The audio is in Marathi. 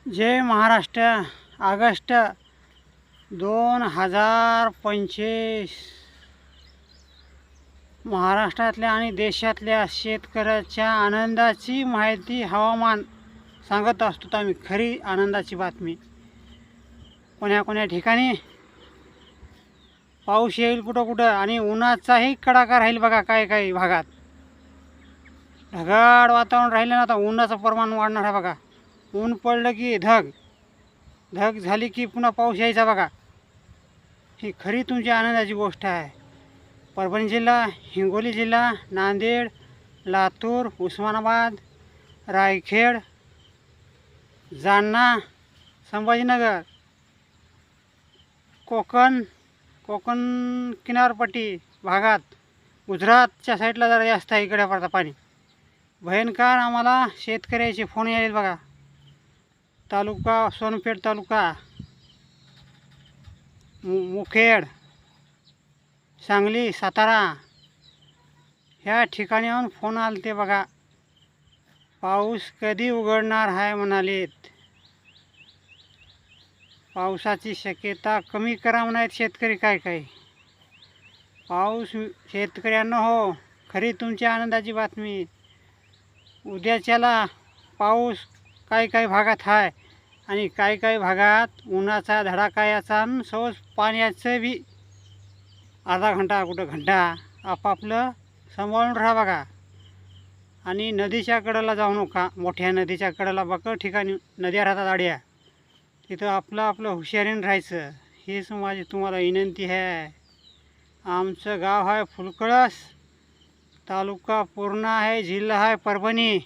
जय महाराष्ट्र. ऑगस्ट 2025 महाराष्ट्रातल्या आणि देशातल्या शेतकऱ्याच्या आनंदाची माहिती हवामान सांगत असतो आम्ही. खरी आनंदाची बातमी. कोण्या ठिकाणी पाऊस येईल कुठं कुठं आणि उन्हाचाही कडाका राहील बघा. काही भागात ढगाळ वातावरण राहिलं ना, आता उन्हाचं प्रमाण वाढणार आहे बघा. ऊन पडलं की धग झाली की पुन्हा पाऊस यायचा बघा. ही खरी तुमची आनंदाची गोष्ट आहे. परभणी जिल्हा, हिंगोली जिल्हा, नांदेड, लातूर, उस्मानाबाद, रायखेड, जालना, संभाजीनगर, कोकण किनारपट्टी भागात, गुजरातच्या साईडला जरा जास्त आहे इकडे पडता पाणी. भयंकर आम्हाला शेतकऱ्याचे फोन येईल बघा. तालुका सोनपेठ तालुका, मुखेड, सांगली, सातारा ह्या ठिकाणाहून फोन आले ते बघा. पाऊस कधी उघडणार आहे म्हणालेत. पावसाची शक्यता कमी करा म्हणालेत शेतकरी. काय पाऊस शेतकऱ्यांना हो खरी तुमची आनंदाची बातमी. उद्याच्याला पाऊस काही भागात आहे आणि काही भागात उन्हाचा धडाका याचा आणि सहज पाण्याचं बी अर्धा घंटा कुठं घंटा आपापलं सांभाळून राहा बघा. आणि नदीच्या कडेला जाऊ नका. मोठ्या नदीच्या कडेला बघ ठिकाणी नद्या राहतात आड्या, तिथं आपलं हुशारीनं राहायचं. हीच माझी तुम्हाला विनंती आहे. आमचं गाव आहे फुलकळस, तालुका पूर्णा आहे, जिल्हा आहे परभणी.